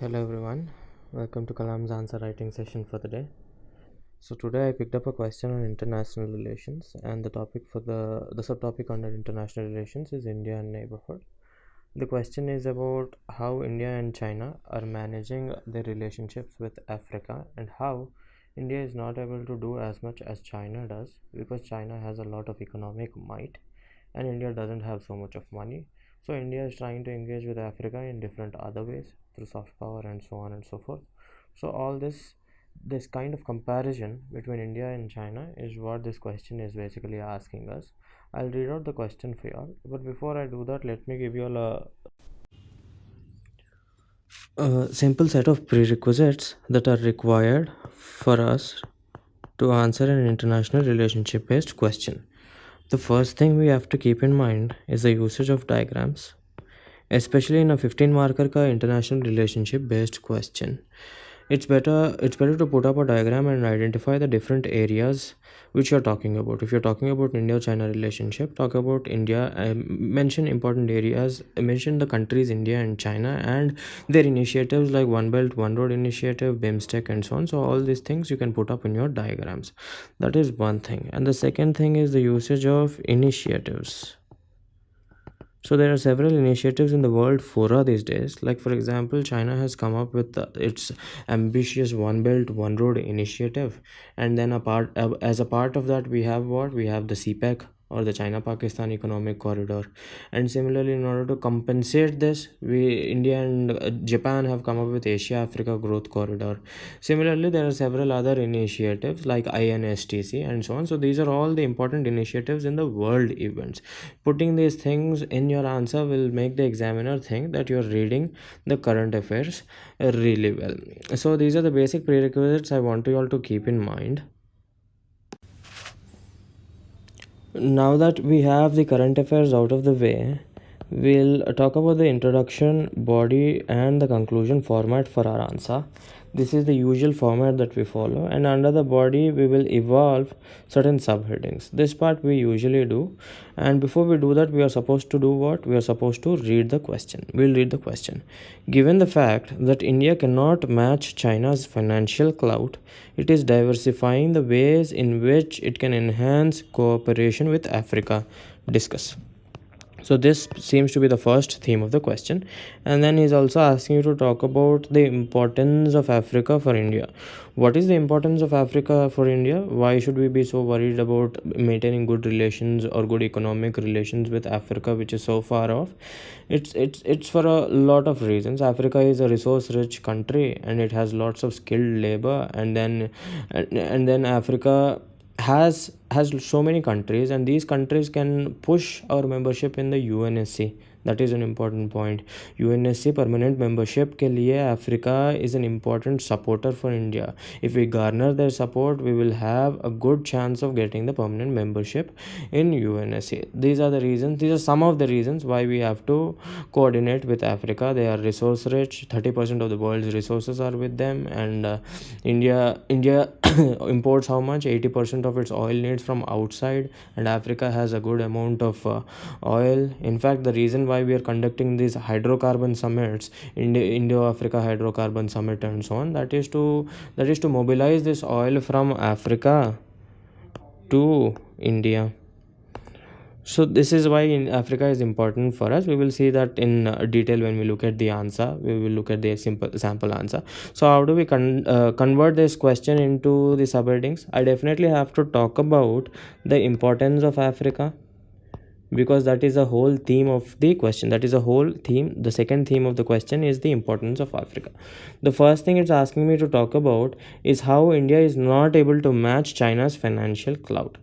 Hello everyone, welcome to Kalam's answer writing session for the day. So today I picked up a question on international relations, and the topic for the subtopic under international relations is India and neighborhood. The question is about how India and China are managing their relationships with Africa and how India is not able to do as much as China does because China has a lot of economic might and India doesn't have so much of money. So India is trying to engage with Africa in different other ways through soft power and so on and so forth. So all this kind of comparison between India and China is what this question is basically asking us. I'll read out the question for y'all, but before I do that, let me give you all a simple set of prerequisites that are required for us to answer an international relationship based question. The first thing we have to keep in mind is the usage of diagrams, especially in a 15 marker ka international relationship based question. It's better to put up a diagram and identify the different areas which you're talking about. If you're talking about India-China relationship, talk about India, mention important areas, mention the countries India and China and their initiatives like One Belt One Road initiative, BIMSTEC and so on. So all these things you can put up in your diagrams. That is one thing. And the second thing is the usage of initiatives. So there are several initiatives in the world fora these days. Like for example, China has come up with its ambitious One Belt One Road initiative, and then as a part of that, we have the CPEC or the China-Pakistan Economic Corridor. And similarly, in order to compensate this, India and Japan have come up with Asia-Africa Growth Corridor. Similarly, there are several other initiatives like INSTC and so on. So these are all the important initiatives in the world events. Putting these things in your answer will make the examiner think that you're reading the current affairs really well. So these are the basic prerequisites I want you all to keep in mind. Now that we have the current affairs out of the way, we'll talk about the introduction, body, and the conclusion format for our answer. This is the usual format that we follow, and under the body, we will evolve certain subheadings. This part we usually do, and before we do that, we are supposed to do what? We are supposed to read the question. We'll read the question. Given the fact that India cannot match China's financial clout, it is diversifying the ways in which it can enhance cooperation with Africa. Discuss. So this seems to be the first theme of the question, and then he's also asking you to talk about the importance of Africa for India. What is the importance of Africa for India? Why should we be so worried about maintaining good relations or good economic relations with Africa, which is so far off? It's for a lot of reasons. Africa is a resource rich country and it has lots of skilled labor, and then Africa has so many countries, and these countries can push our membership in the UNSC. That is an important point. UNSC permanent membership के लिए Africa is an important supporter for India. If we garner their support, we will have a good chance of getting the permanent membership in UNSC. These are the reasons. These are some of the reasons why we have to coordinate with Africa. They are resource rich. 30% of the world's resources are with them, and India imports how much? 80% of its oil needs from outside, and Africa has a good amount of oil. In fact, the reason why we are conducting these hydrocarbon summits, Indo-Africa hydrocarbon summit and so on, that is to mobilize this oil from Africa to India. So this is why in Africa is important for us. We will see that in detail when we look at the answer. We will look at the simple sample answer. So how do we convert this question into the subheadings? I definitely have to talk about the importance of Africa, because that is a whole theme of the question. That is a whole theme. The second theme of the question is the importance of Africa. The first thing it's asking me to talk about is how India is not able to match China's financial clout.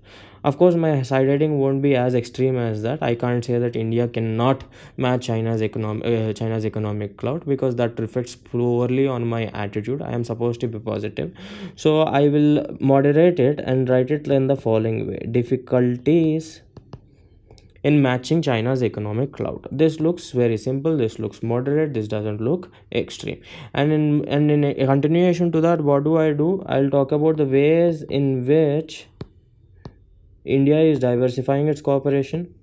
Of course, my side heading won't be as extreme as that. I can't say that India cannot match China's economic clout, because that reflects poorly on my attitude. I am supposed to be positive. So I will moderate it and write it in the following way: difficulties in matching China's economic clout. This looks very simple, this looks moderate, this doesn't look extreme. And in a continuation to that, what do? I'll talk about the ways in which India is diversifying its cooperation.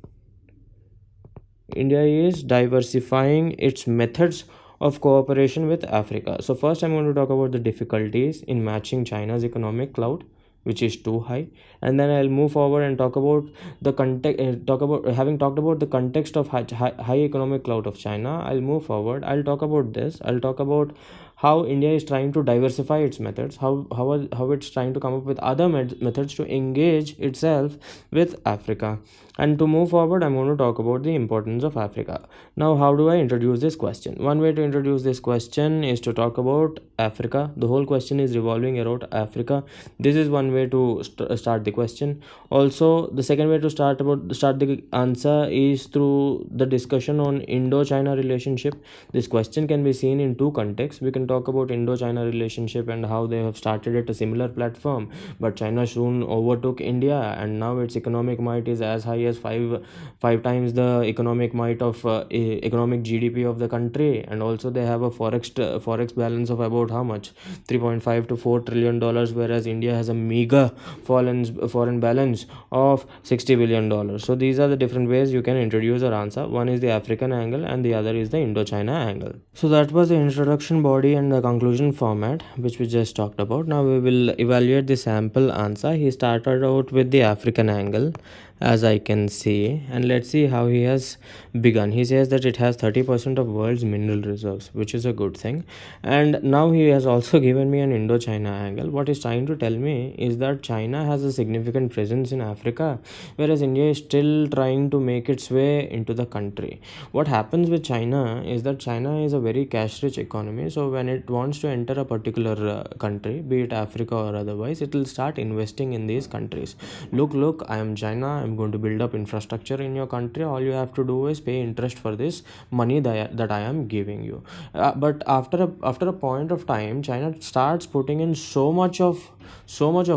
India is diversifying its methods of cooperation with Africa. So first I'm going to talk about the difficulties in matching China's economic clout, which is too high, and then I'll move forward and talk about the context. Talk about having talked about the context of high economic clout of China. I'll move forward. I'll talk about this. I'll talk about how India is trying to diversify its methods, how it's trying to come up with other methods to engage itself with Africa. And to move forward, I'm going to talk about the importance of Africa. Now, how do I introduce this question? One way to introduce this question is to talk about Africa. The whole question is revolving around Africa. This is one way to start the question. Also, the second way to start the answer is through the discussion on Indo-China relationship. This question can be seen in two contexts. We can talk about Indo-China relationship and how they have started at a similar platform, but China soon overtook India, and now its economic might is as high as five times the economic might of economic GDP of the country. And also they have a forex balance of about how much, 3.5 to 4 trillion dollars, whereas India has a meager foreign balance of 60 billion dollars. So these are the different ways you can introduce your answer. One is the African angle and the other is the Indo-China angle. So that was the introduction body and the conclusion format which we just talked about. Now we will evaluate the sample answer. He started out with the African angle, as I can see, and let's see how he has begun. He says that it has 30% of world's mineral reserves, which is a good thing. And now he has also given me an Indo-China angle. What he's trying to tell me is that China has a significant presence in Africa, whereas India is still trying to make its way into the country. What happens with China is that China is a very cash-rich economy, so when it wants to enter a particular country, be it Africa or otherwise, it will start investing in these countries. Look, I am China, I'm going to build up infrastructure in your country. All you have to do is pay interest for this money that I am giving you. But after a point of time, China starts putting in so much of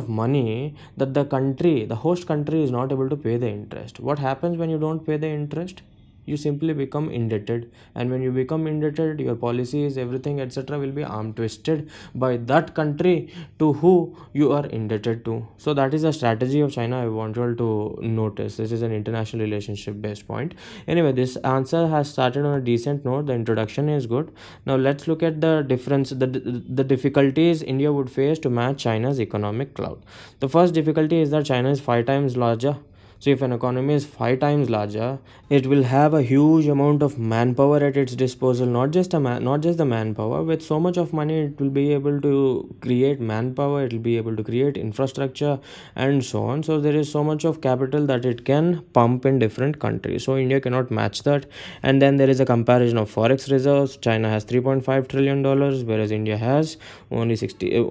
money that the host country is not able to pay the interest. What happens when you don't pay the interest? You simply become indebted, and when you become indebted, your policies, everything, etc., will be arm twisted by that country to who you are indebted to. So that is a strategy of China. I want you all to notice this is an international relationship based point. Anyway, this answer has started on a decent note. The introduction is good. Now let's look at the difference, the difficulties India would face to match China's economic clout. The first difficulty is that China is 5 times larger. So if an economy is 5 times larger, it will have a huge amount of manpower at its disposal. Not just the manpower. With so much of money, it will be able to create manpower. It will be able to create infrastructure and so on. So there is so much of capital that it can pump in different countries. So India cannot match that. And then there is a comparison of forex reserves. China has 3.5 trillion dollars, whereas India has only 60,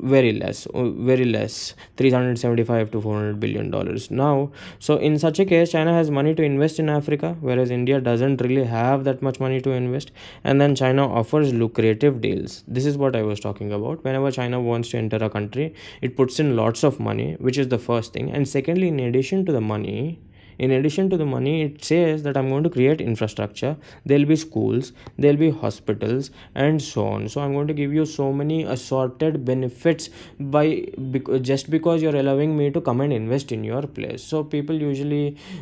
very less, 375 to 400 billion dollars. Now, so in such a case, China has money to invest in Africa, whereas India doesn't really have that much money to invest. And then China offers lucrative deals. This is what I was talking about. Whenever China wants to enter a country, it puts in lots of money, which is the first thing. And secondly, in addition to the money, it says that I'm going to create infrastructure. There'll be schools, there'll be hospitals, and so on. So I'm going to give you so many assorted benefits just because you're allowing me to come and invest in your place. So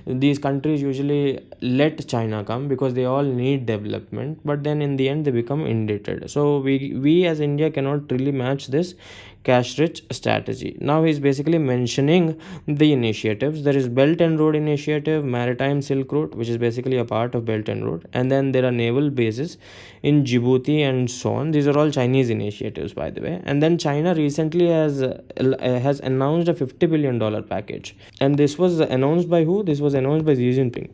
these countries usually let China come because they all need development, but then in the end they become indebted. So we as India cannot really match this cash rich strategy. Now he's basically mentioning the initiatives. There is Belt and Road Initiative, Maritime Silk Route, which is basically a part of Belt and Road, and then there are naval bases in Djibouti and so on. These are all Chinese initiatives, by the way. And then China recently has announced a $50 billion package, and this was announced by who? This was announced by Xi Jinping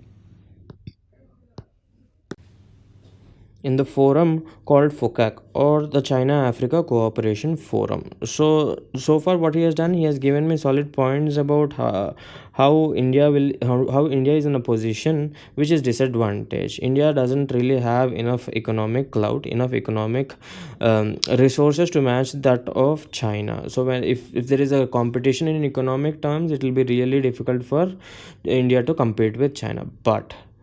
in the forum called FOCAC, or the China Africa Cooperation Forum. So far what he has done, he has given me solid points about how India is in a position which is disadvantaged. India doesn't really have enough economic clout, enough economic resources to match that of China. So if there is a competition in economic terms, it will be really difficult for India to compete with China.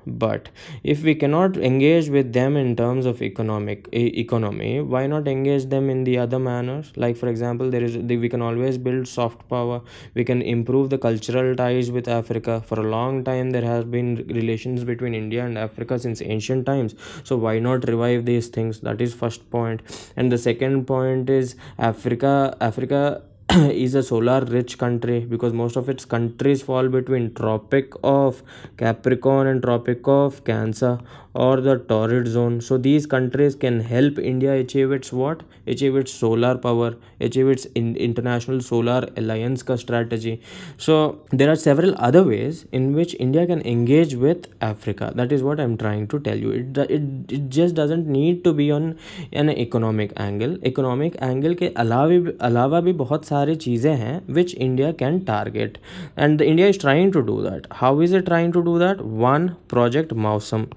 But if we cannot engage with them in terms of economy, why not engage them in the other manners? Like for example, we can always build soft power. We can improve the cultural ties with Africa. For a long time there has been relations between India and Africa since ancient times, so why not revive these things? That is first point. And the second point is Africa is a solar rich country because most of its countries fall between Tropic of Capricorn and Tropic of Cancer, or the torrid zone. So these countries can help India achieve its what? Achieve its solar power, achieve its international solar alliance ka strategy. So there are several other ways in which India can engage with Africa. That is what I'm trying to tell you. It just doesn't need to be on an economic angle. Economic angle के अलावा भी बहुत सारी चीज़ें हैं which India can target, and India is trying to do that. How is it trying to do that? One, Project Mausam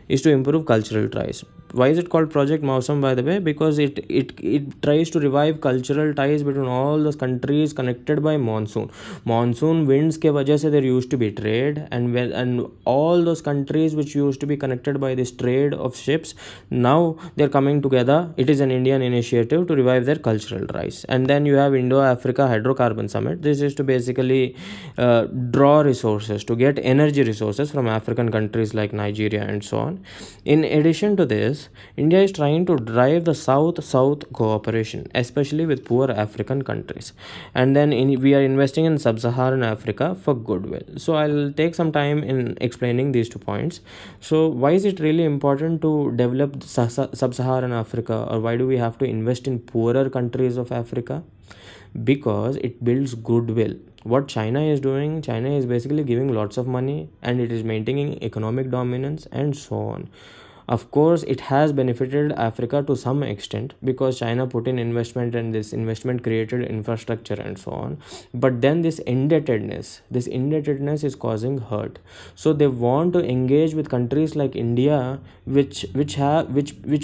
is to improve cultural ties. Why is it called Project Mausam, by the way? Because it tries to revive cultural ties between all those countries connected by monsoon winds के वजह से there used to be trade, and all those countries which used to be connected by this trade of ships, now they're coming together. It is an Indian initiative to revive their cultural ties. And then you have Indo-Africa Hydrocarbon Summit. This is to basically draw resources, to get energy resources from African countries like Nigeria and so on. In addition to this, India is trying to drive the South-South cooperation, especially with poor African countries. And then we are investing in Sub-Saharan Africa for goodwill. So I'll take some time in explaining these 2 points. So why is it really important to develop Sub-Saharan Africa, or why do we have to invest in poorer countries of Africa? Because it builds goodwill. What China is doing, China is basically giving lots of money and it is maintaining economic dominance and so on. Of course, it has benefited Africa to some extent because China put in investment and this investment created infrastructure and so on. But then this indebtedness is causing hurt. So they want to engage with countries like India, which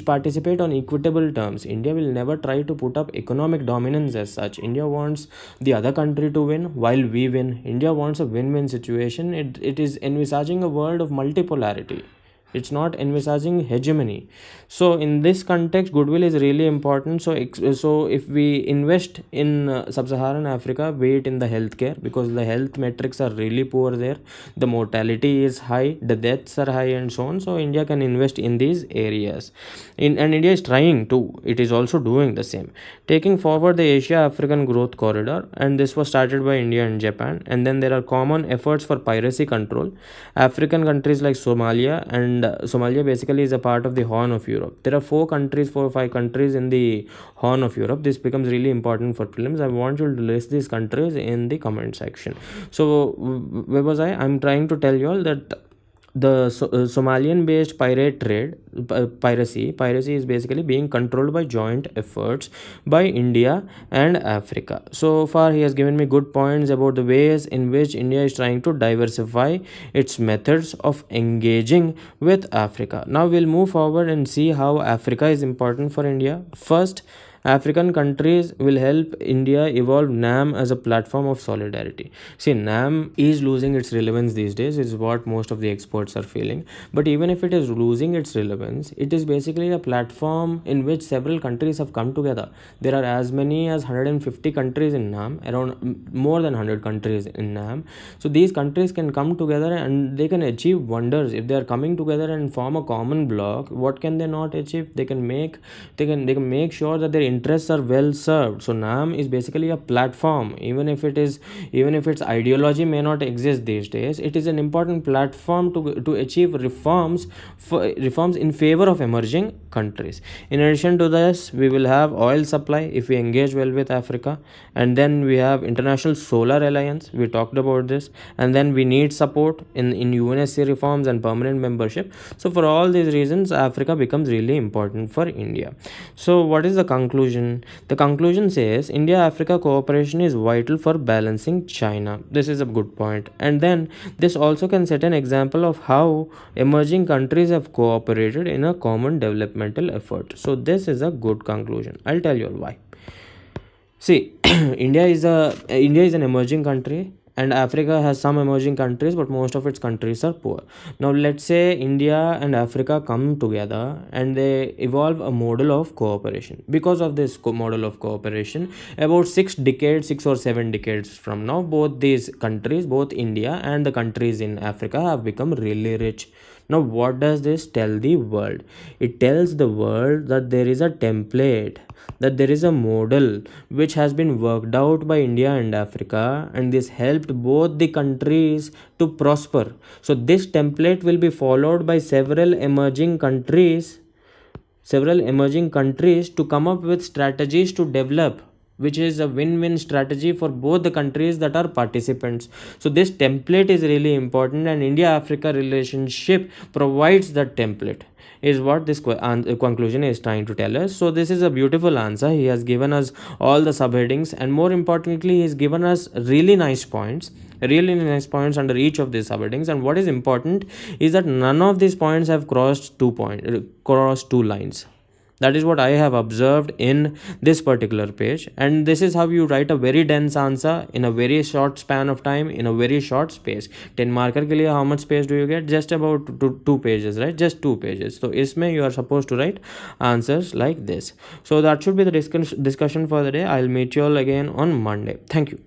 participate on equitable terms. India will never try to put up economic dominance as such. India wants the other country to win while we win. India wants a win-win situation. It is envisaging a world of multipolarity. It's not envisaging hegemony. So in this context, goodwill is really important. So if we invest in sub-Saharan Africa, be it in the healthcare, because the health metrics are really poor there, the mortality is high, the deaths are high and so on. So India can invest in these areas. And India is trying to, it is also doing the same. Taking forward the Asia-African Growth Corridor, and this was started by India and Japan. And then there are common efforts for piracy control. African countries like Somalia, and Somalia basically is a part of the Horn of Europe. There are 4 or 5 countries in the Horn of Europe. This becomes really important for prelims. I want you to list these countries in the comment section. So where was I? I'm trying to tell you all that the Somalian based pirate trade, piracy is basically being controlled by joint efforts by India and Africa. So far he has given me good points about the ways in which India is trying to diversify its methods of engaging with Africa. Now we'll move forward and see how Africa is important for India. First, African countries will help India evolve NAM as a platform of solidarity. See, NAM is losing its relevance these days, is what most of the experts are feeling. But even if it is losing its relevance, it is basically a platform in which several countries have come together. There are as many as 150 countries in NAM, around more than 100 countries in NAM. So these countries can come together and they can achieve wonders. If they are coming together and form a common bloc, what can they not achieve? They can make sure that their interests are well served. So NAM is basically a platform. Even if its ideology may not exist these days, it is an important platform to achieve reforms in favor of emerging countries. In addition to this, we will have oil supply if we engage well with Africa, and then we have International Solar Alliance. We talked about this, and then we need support in UNSC reforms and permanent membership. So for all these reasons, Africa becomes really important for India. So what is the conclusion? The conclusion says India-Africa cooperation is vital for balancing China. This is a good point. And then this also can set an example of how emerging countries have cooperated in a common developmental effort. So this is a good conclusion. I'll tell you all why. See, India is an emerging country, and Africa has some emerging countries, but most of its countries are poor. Now let's say India and Africa come together and they evolve a model of cooperation. Because of this model of cooperation, about 6 or 7 decades from now, both these countries, both India and the countries in Africa, have become really rich. Now what does this tell the world? It tells the world that there is a template, that there is a model which has been worked out by India and Africa, and this helped both the countries to prosper. So this template will be followed by several emerging countries to come up with strategies to develop, which is a win-win strategy for both the countries that are participants. So this template is really important, and India Africa relationship provides that template, is what this conclusion is trying to tell us. So this is a beautiful answer. He has given us all the subheadings, and more importantly, he's given us really nice points under each of these subheadings. And what is important is that none of these points have crossed two lines. That is what I have observed in this particular page, and this is how you write a very dense answer in a very short span of time, in a very short space. 10 marker के लिए how much space do you get? Just about two pages, right? Just 2 pages. So इसमें you are supposed to write answers like this. So that should be the discussion for the day. I'll meet you all again on Monday. Thank you.